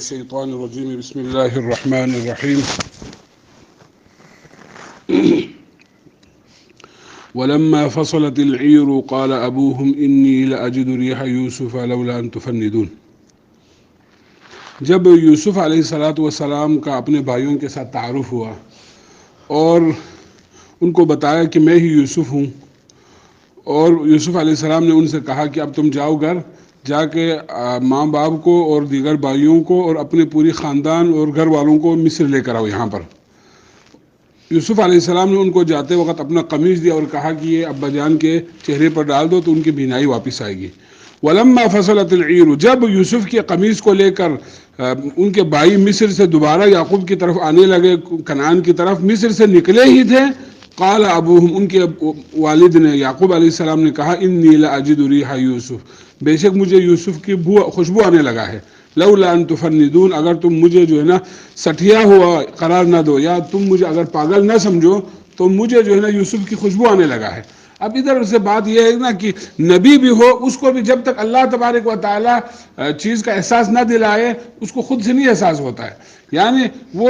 الشيطان الرجيم بسم الله الرحمن الرحيم ولما فصلت العير قال أبوهم إني لأجد ريح يوسف لولا أن تفندون. جب یوسف علیہ السلام کا اپنے بھائیوں کے ساتھ تعارف ہوا اور ان کو بتایا کہ میں ہی یوسف ہوں، اور یوسف علیہ السلام نے ان سے کہا کہ اب تم جاؤ گھر جا کے ماں باپ کو اور دیگر بھائیوں کو اور اپنے پوری خاندان اور گھر والوں کو مصر لے کر آؤ یہاں پر. یوسف علیہ السلام نے ان کو جاتے وقت اپنا قمیص دیا اور کہا کہ یہ ابا جان کے چہرے پر ڈال دو تو ان کی بینائی واپس آئے گی. ولما فصلت العیر، جب یوسف کے قمیص کو لے کر ان کے بھائی مصر سے دوبارہ یعقوب کی طرف آنے لگے، کنعان کی طرف مصر سے نکلے ہی تھے، قال ابوہم، ان کے والد نے یعقوب علیہ السلام نے کہا انی لاجد ریح یوسف، بے شک مجھے یوسف کی خوشبو آنے لگا ہے، لولا ان تفندون، اگر تم مجھے جو ہے نا سٹھیا ہوا قرار نہ دو یا تم مجھے اگر پاگل نہ سمجھو تو مجھے جو ہے نا یوسف کی خوشبو آنے لگا ہے. اب ادھر سے بات یہ ہے نا کہ نبی بھی ہو اس کو بھی جب تک اللہ تبارک و تعالیٰ چیز کا احساس نہ دلائے اس کو خود سے نہیں احساس ہوتا ہے. یعنی وہ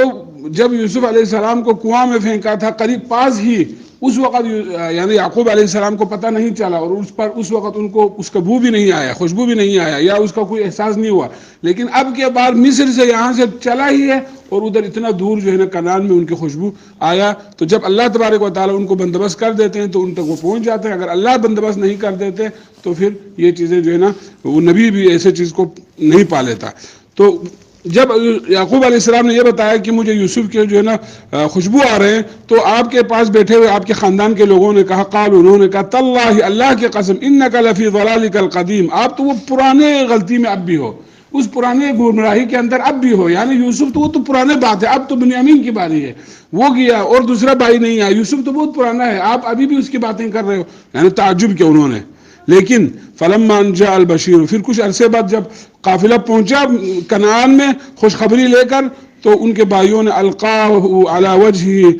جب یوسف علیہ السلام کو کنواں میں پھینکا تھا قریب پاس ہی، اس وقت یعنی یعقوب علیہ السلام کو پتہ نہیں چلا اور اس وقت ان کو اس کا بو بھی نہیں آیا، خوشبو بھی نہیں آیا یا اس کا کوئی احساس نہیں ہوا. لیکن اب کے بعد مصر سے یہاں سے چلا ہی ہے اور ادھر اتنا دور جو ہے نا کنعان میں ان کی خوشبو آیا. تو جب اللہ تبارک و تعالیٰ ان کو بندوبست کر دیتے ہیں تو ان تک وہ پہنچ جاتے ہیں. اگر اللہ بندوبست نہیں کر دیتے تو پھر یہ چیزیں جو ہے نا وہ نبی بھی ایسے چیز کو نہیں پا لیتا. تو جب یعقوب علیہ السلام نے یہ بتایا کہ مجھے یوسف کے جو ہے نا خوشبو آ رہے ہیں تو آپ کے پاس بیٹھے ہوئے آپ کے خاندان کے لوگوں نے کہا، قال، انہوں نے کہا، تاللہ، اللہ کی قسم، انک لفی ضلالک القدیم، آپ تو وہ پرانے غلطی میں اب بھی ہو، اس پرانے گمراہی کے اندر اب بھی ہو. یعنی یوسف تو وہ تو پرانے بات ہے، اب تو بنیامین کی باری ہے، وہ گیا اور دوسرا بھائی نہیں آیا، یوسف تو بہت پرانا ہے، آپ ابھی بھی اس کی باتیں کر رہے ہو. یعنی تعجب کیا انہوں نے. لیکن فلما ان جاء البشیر، پھر کچھ عرصے بعد جب قافلہ پہنچا کنعان میں خوشخبری لے کر تو ان کے بھائیوں نے القاہ علی وجہہ،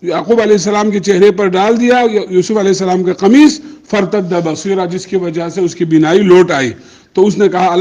یعقوب علیہ السلام کے چہرے پر ڈال دیا یوسف علیہ السلام کا قمیص، فرتد بصیرا، جس کی وجہ سے اس کی بینائی لوٹ آئی. تو اس نے کہا،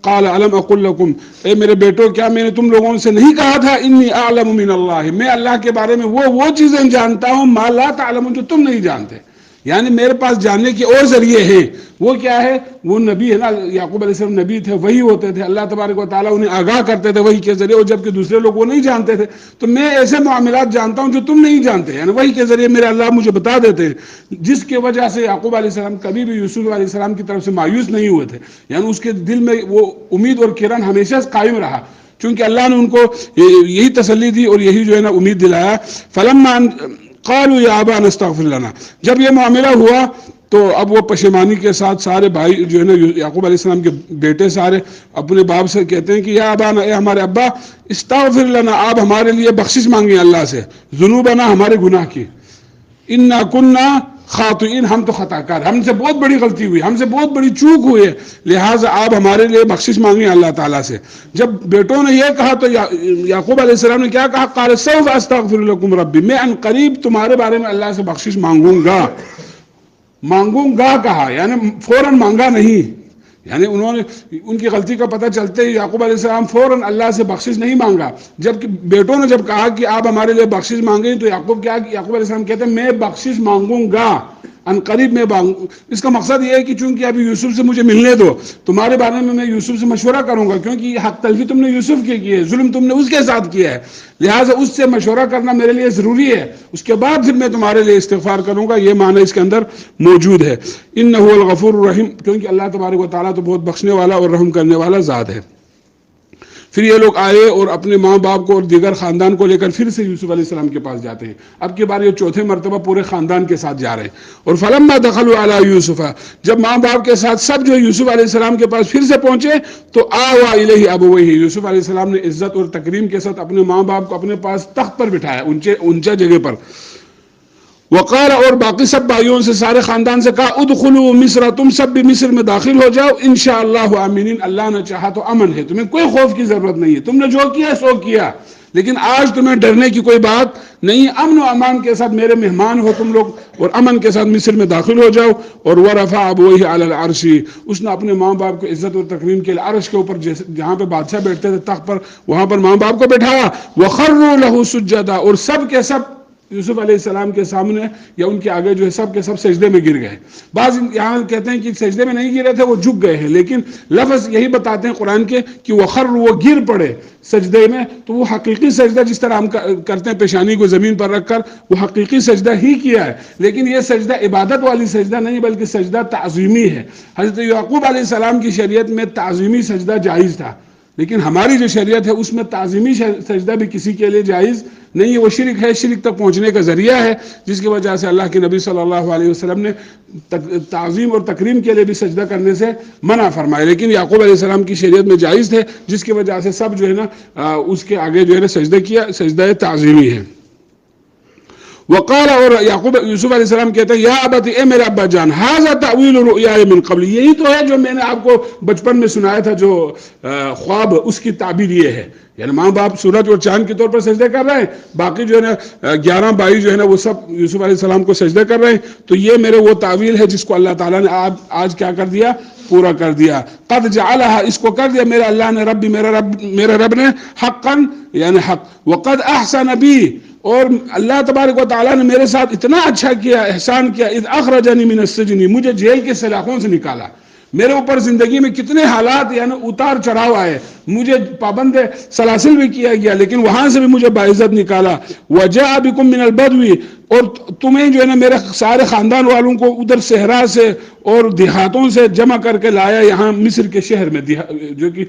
قال الم اقل لکم، اے میرے بیٹو کیا میں نے تم لوگوں سے نہیں کہا تھا، انی اعلم من اللہ، میں اللہ کے بارے میں وہ چیزیں جانتا ہوں ما لا تعلمون، جو تم نہیں جانتے. یعنی میرے پاس جاننے کے اور ذریعے ہیں. وہ کیا ہے؟ وہ نبی ہے نا، یعقوب علیہ السلام نبی تھے، وہی ہوتے تھے، اللہ تبارک و تعالیٰ انہیں آگاہ کرتے تھے وہی کے ذریعے، اور جبکہ دوسرے لوگ وہ نہیں جانتے تھے. تو میں ایسے معاملات جانتا ہوں جو تم نہیں جانتے، یعنی وہی کے ذریعے میرے اللہ مجھے بتا دیتے ہیں، جس کی وجہ سے یعقوب علیہ السلام کبھی بھی یوسف علیہ السلام کی طرف سے مایوس نہیں ہوئے تھے. یعنی اس کے دل میں وہ امید اور کرن ہمیشہ قائم رہا، چونکہ اللہ نے ان کو یہی تسلی دی اور یہی جو ہے نا امید دلایا. فلما قالوا یا ابانا استغفر لنا، جب یہ معاملہ ہوا تو اب وہ پشیمانی کے ساتھ سارے بھائی جو ہے نا یعقوب علیہ السلام کے بیٹے سارے اپنے باپ سے کہتے ہیں کہ یا ابانا، اے ہمارے ابا، استغفر لنا، آپ ہمارے لیے بخشش مانگیں اللہ سے، ذنوبنا، ہمارے گناہ کی، انا کننا خاطئین، ہم تو خطا کار، ہم سے بہت بڑی غلطی ہوئی، ہم سے بہت بڑی چوک ہوئی ہے، لہٰذا آپ ہمارے لیے بخشش مانگیں اللہ تعالیٰ سے. جب بیٹوں نے یہ کہا تو یعقوب علیہ السلام نے کیا کہا، قال سوف استغفر لکم ربی، میں ان قریب تمہارے بارے میں اللہ سے بخشش مانگوں گا کہا، یعنی فوراً مانگا نہیں. یعنی انہوں نے ان کی غلطی کا پتہ چلتے ہی یعقوب علیہ السلام فوراً اللہ سے بخشش نہیں مانگا. جبکہ بیٹوں نے جب کہا کہ آپ ہمارے لیے بخشش مانگیں تو یعقوب علیہ السلام کہتے ہیں میں بخشش مانگوں گا ان قریب میں اس کا مقصد یہ ہے کہ چونکہ ابھی یوسف سے مجھے ملنے دو، تمہارے بارے میں یوسف سے مشورہ کروں گا، کیونکہ یہ حق تلفی تم نے یوسف کی ہے، ظلم تم نے اس کے ساتھ کیا ہے، لہٰذا اس سے مشورہ کرنا میرے لیے ضروری ہے، اس کے بعد پھر میں تمہارے لیے استغفار کروں گا. یہ معنی اس کے اندر موجود ہے. انہ هو الغفور الرحیم، کیونکہ اللہ تبارک و تعالیٰ تو بہت بخشنے والا اور رحم کرنے والا ذات ہے. پھر یہ لوگ آئے اور اپنے ماں باپ کو اور دیگر خاندان کو لے کر پھر سے یوسف علیہ السلام کے پاس جاتے ہیں. اب کی بار یہ چوتھے مرتبہ پورے خاندان کے ساتھ جا رہے ہیں. اور فلما دخلوا علی یوسف، جب ماں باپ کے ساتھ سب جو یوسف علیہ السلام کے پاس پھر سے پہنچے تو آوا الیہ ابویہ، یوسف علیہ السلام نے عزت اور تکریم کے ساتھ اپنے ماں باپ کو اپنے پاس تخت پر بٹھایا، اونچا جگہ پر. وقال، اور باقی سب بھائیوں سے سارے خاندان سے کہا، ادخلوا مصر، تم سب بھی مصر میں داخل ہو جاؤ، انشاءاللہ آمینین، اللہ نے چاہا تو امن ہے، تمہیں کوئی خوف کی ضرورت نہیں ہے، تم نے جو کیا سو کیا. لیکن آج تمہیں ڈرنے کی کوئی بات نہیں، امن و امان کے ساتھ میرے مہمان ہو تم لوگ، اور امن کے ساتھ مصر میں داخل ہو جاؤ۔ اور وَرَفَعَ أَبَوَيْهِ عَلَى الْعَرْشِ، اس نے اپنے ماں باپ کو عزت اور تکریم کے لیے عرش کے اوپر، جہاں پہ بادشاہ بیٹھتے تھے تخت پر، وہاں پر ماں باپ کو بٹھایا۔ وَخَرُّوا لَهُ سُجَّدًا، اور سب کے سب یوسف علیہ السلام کے سامنے یا ان کے آگے جو ہے سب کے سب سجدے میں گر گئے۔ بعض یہاں کہتے ہیں کہ سجدے میں نہیں گرے تھے، وہ جھک گئے ہیں، لیکن لفظ یہی بتاتے ہیں قرآن کے کہ وہ گر پڑے سجدے میں، تو وہ حقیقی سجدہ جس طرح ہم کرتے ہیں پیشانی کو زمین پر رکھ کر، وہ حقیقی سجدہ ہی کیا ہے، لیکن یہ سجدہ عبادت والی سجدہ نہیں بلکہ سجدہ تعظیمی ہے۔ حضرت یعقوب علیہ السلام کی شریعت میں تعظیمی سجدہ جائز تھا، لیکن ہماری جو شریعت ہے اس میں تعظیمی سجدہ بھی کسی کے لیے جائز نہیں ہے، وہ شرک ہے، شرک تک پہنچنے کا ذریعہ ہے، جس کی وجہ سے اللہ کے نبی صلی اللہ علیہ وسلم نے تعظیم اور تکریم کے لیے بھی سجدہ کرنے سے منع فرمایا، لیکن یعقوب علیہ السلام کی شریعت میں جائز تھے، جس کی وجہ سے سب جو ہے نا اس کے آگے جو ہے نا سجدہ کیا، سجدہ تعظیمی ہے۔ وقال، اور یعقوب یوسف علیہ السلام کہتے ہیں، یا ابت، اے میرے ابا جان، ھذا تأویل رؤیاے من قبل، یہی تو ہے جو میں نے آپ کو بچپن میں سنایا تھا، جو خواب، اس کی تعبیر یہ ہے۔ یعنی ماں باپ سورج اور چاند کے طور پر سجدے کر رہے ہیں، باقی جو ہے نا 11 22 جو ہے نا وہ سب یوسف علیہ السلام کو سجدے کر رہے ہیں، تو یہ میرے وہ تعویل ہے جس کو اللہ تعالیٰ نے آج کیا کر دیا، پورا کر دیا۔ قد جعلها، اس کو کر دیا میرا اللہ نے، ربی، میرے رب نے، حقا، یعنی حق، وقد احسن بی، اور اللہ تبارک و تعالیٰ نے میرے ساتھ اتنا اچھا کیا، احسان کیا، اذ اخرجنی من السجن، مجھے جیل کے سلاخوں سے نکالا۔ میرے اوپر زندگی میں کتنے حالات یعنی اتار چڑھاؤ آئے، مجھے پابند سلاسل بھی کیا گیا، لیکن وہاں سے بھی مجھے باعزت نکالا۔ وجاء بکم من البدو، اور تمہیں جو ہے نا میرے سارے خاندان والوں کو ادھر صحرا سے اور دیہاتوں سے جمع کر کے لایا یہاں مصر کے شہر میں، جو کہ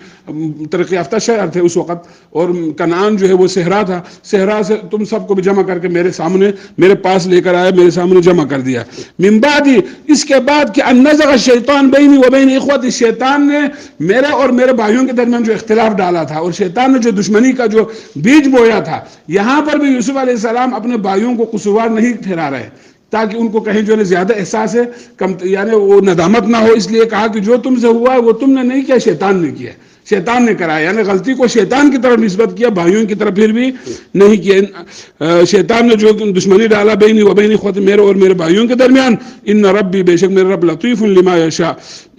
ترقی یافتہ شہر تھے اس وقت، اور کنعان جو ہے وہ صحرا تھا، صحرا سے تم سب کو بھی جمع کر کے میرے سامنے، میرے پاس لے کر آیا، میرے سامنے جمع کر دیا۔ من بعد، اس کے بعد کہ ان نزغ الشیطان بینی و بین اخوتی، شیطان نے میرے اور میرے بھائیوں کے درمیان جو اختلاف ڈالا تھا، اور شیطان نے جو دشمنی کا جو بیج بویا تھا، یہاں پر بھی یوسف علیہ السلام اپنے بھائیوں کو قصوروار نہیں ٹھہرا رہے، تاکہ ان کو کہیں جو ہے زیادہ احساس ہے، یعنی وہ ندامت نہ ہو، اس لیے کہا کہ جو تم سے ہوا ہے وہ تم نے نہیں کیا، شیطان نے کیا، شیطان نے کرایا، یعنی غلطی کو شیطان کی طرف نسبت کیا، بھائیوں کی طرف پھر بھی نہیں کیا۔ شیطان نے جو دشمنی ڈالا بینی و بین اخوتی، میرے اور میرے بھائیوں کے درمیان، ان ربی، بے شک میرا رب، لطیف لما یشاء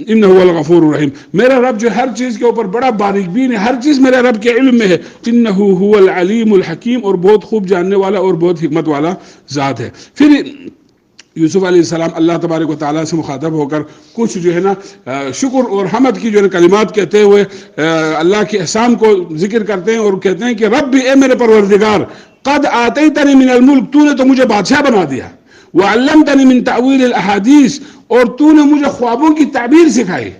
انہ هو الغفور الرحیم، میرا رب جو ہر چیز کے اوپر بڑا باریک بین ہے، ہر چیز میرے رب کے علم میں ہے، انہ هو العلیم الحکیم، اور بہت خوب جاننے والا اور بہت حکمت والا ذات ہے۔ پھر یوسف علیہ السلام اللہ تبارک و تعالیٰ سے مخاطب ہو کر کچھ جو ہے نا شکر اور حمد کی جو ہے کلمات کہتے ہوئے اللہ کے احسان کو ذکر کرتے ہیں، اور کہتے ہیں کہ رب، اے میرے پروردگار، قد آتیتنی من الملک، تو نے تو مجھے بادشاہ بنا دیا، وعلمتنی من تعویل الاحادیث، اور تو نے مجھے خوابوں کی تعبیر سکھائی،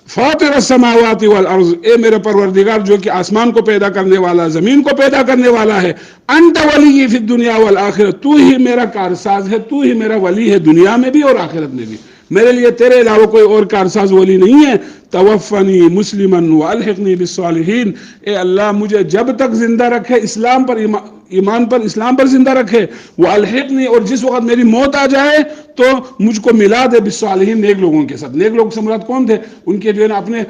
فاطر السماوات والارض، اے میرے پروردگار جو کہ آسمان کو پیدا کرنے والا، زمین کو پیدا کرنے والا ہے، انت ولی فی الدنیا والآخرہ، تو ہی میرا کارساز ہے، تو ہی میرا ولی ہے دنیا میں بھی اور آخرت میں بھی، میرے لیے تیرے علاوہ کوئی اور کارساز ولی نہیں ہے۔ توفنی مسلما والحقنی بالصالحین، اے اللہ مجھے جب تک زندہ رکھے، اسلام پر، ایمان پر، اسلام پر زندہ رکھے، والحقنی، اور جس وقت میری موت آ جائے تو مجھ کو ملا دے بالصالحین، نیک لوگوں کے ساتھ۔ نیک لوگ سے مراد کون تھے؟ ان کے جو ہے نا اپنے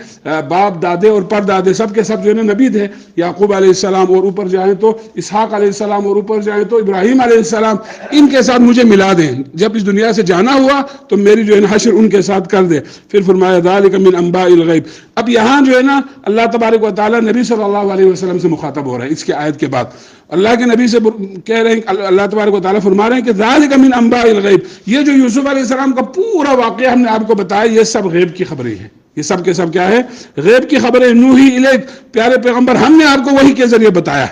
باپ دادے اور پر دادے سب کے سب جو ہے نا نبی تھے، یعقوب علیہ السلام، اور اوپر جائیں تو اسحاق علیہ السلام، اور اوپر جائیں تو ابراہیم علیہ السلام، ان کے ساتھ مجھے ملا دیں، جب اس دنیا سے جانا ہوا تو میری جو ہے نا حشر ان کے ساتھ کر دے۔ پھر فرمایا ذالک من انباء الغیب، اب یہاں جو ہے نا اللہ تبارک و تعالیٰ نبی صلی اللہ علیہ وسلم سے مخاطب ہو رہا ہے، اس کی آیت کے بعد اللہ کے نبی سے کہہ رہے ہیں، اللہ تبارک و تعالیٰ فرما رہے ہیں کہ ذالک من انباء الغیب، یہ جو یوسف علیہ السلام کا پورا واقعہ ہم نے آپ کو بتایا، یہ سب غیب کی خبریں ہیں، یہ سب کے سب کیا ہے؟ غیب کی خبریں۔ نوحی الیک، پیارے پیغمبر، ہم نے آپ کو وحی کے ذریعے بتایا۔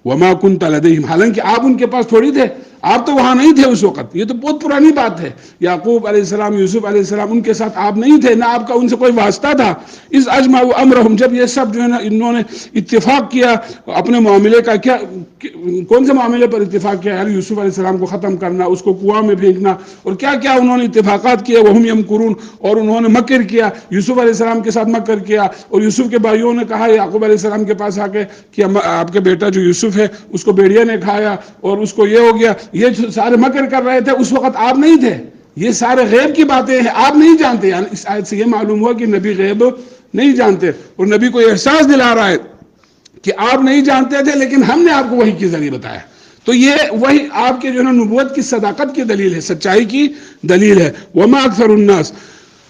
وما کنت لدیہم، حالانکہ آپ ان کے پاس تھوڑی تھے، آپ تو وہاں نہیں تھے اس وقت، یہ تو بہت پرانی بات ہے۔ یعقوب علیہ السلام، یوسف علیہ السلام، ان کے ساتھ آپ نہیں تھے، نہ آپ کا ان سے کوئی واسطہ تھا۔ اس اجمعوا امرہم، جب یہ سب جو ہے نا انہوں نے اتفاق کیا اپنے معاملے کا، کیا کون سے معاملے پر اتفاق کیا؟ یعنی یوسف علیہ السلام کو ختم کرنا، اس کو کنواں میں پھینکنا، اور کیا کیا انہوں نے اتفاقات کیے، وہم یمکرون، اور انہوں نے مکر کیا، یوسف علیہ السلام کے ساتھ مکر کیا، اور یوسف کے بھائیوں نے کہا یعقوب علیہ السلام کے پاس آ کے کہ آپ کے بیٹا جو یوسف ہے اس کو بھیڑیا نے کھایا اور اس کو یہ ہو گیا، یہ سارے مکر کر رہے تھے، اس وقت آپ نہیں تھے، یہ سارے غیب کی باتیں ہیں، آپ نہیں جانتے۔ یعنی اس آیت سے یہ معلوم ہوا کہ نبی غیب نہیں جانتے، اور نبی کو احساس دلا رہا ہے کہ آپ نہیں جانتے تھے لیکن ہم نے آپ کو وحی کے ذریعے بتایا. تو یہ وہی آپ کے جو ہے نبوت کی صداقت کی دلیل ہے، سچائی کی دلیل ہے. وما اکثر الناس،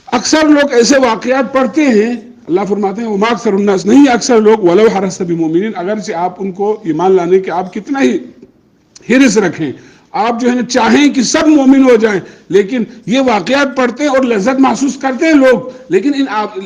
اکثر لوگ ایسے واقعات پڑھتے ہیں، اللہ فرماتے ہیں وما اکثر الناس، نہیں اکثر لوگ ولو حرصت بمؤمنین، اگرچہ آپ ان کو ایمان لانے کے آپ کتنا ہی حرص رکھیں، آپ جو ہے نا چاہیں کہ سب مومن ہو جائیں، لیکن یہ واقعات پڑھتے ہیں اور لذت محسوس کرتے ہیں لوگ، لیکن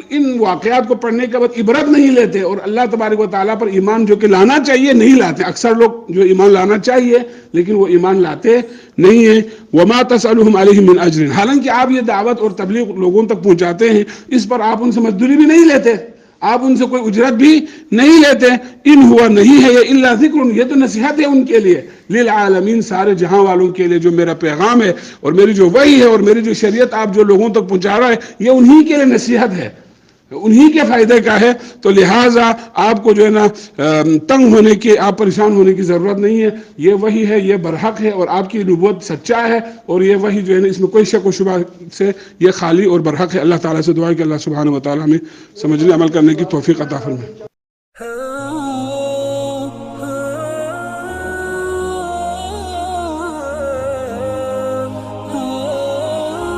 ان واقعات کو پڑھنے کے بعد عبرت نہیں لیتے اور اللہ تبارک و تعالیٰ پر ایمان جو کہ لانا چاہیے نہیں لاتے. اکثر لوگ جو ایمان لانا چاہیے لیکن وہ ایمان لاتے نہیں ہیں. وما تسألهم علیہ من اجر، حالانکہ آپ یہ دعوت اور تبلیغ لوگوں تک پہنچاتے ہیں، اس پر آپ ان سے مزدوری بھی نہیں لیتے، آپ ان سے کوئی اجرت بھی نہیں لیتے. ان ہوا نہیں ہے یہ الا ذکر، یہ تو نصیحت ہے ان کے لیے، للعالمین، سارے جہاں والوں کے لیے. جو میرا پیغام ہے اور میری جو وحی ہے اور میری جو شریعت آپ جو لوگوں تک پہنچا رہا ہے، یہ انہی کے لیے نصیحت ہے، انہی کے فائدے کا ہے. تو لہٰذا آپ کو جو ہے نا تنگ ہونے کی، آپ پریشان ہونے کی ضرورت نہیں ہے. یہ وحی ہے، یہ برحق ہے اور آپ کی نبوت سچا ہے، اور یہ وحی جو ہے نا اس میں کوئی شک و شبہ سے یہ خالی اور برحق ہے. اللہ تعالیٰ سے دعا ہے کہ اللہ سبحانہ و تعالیٰ ہمیں سمجھنے عمل کرنے کی توفیق عطا فرمائے.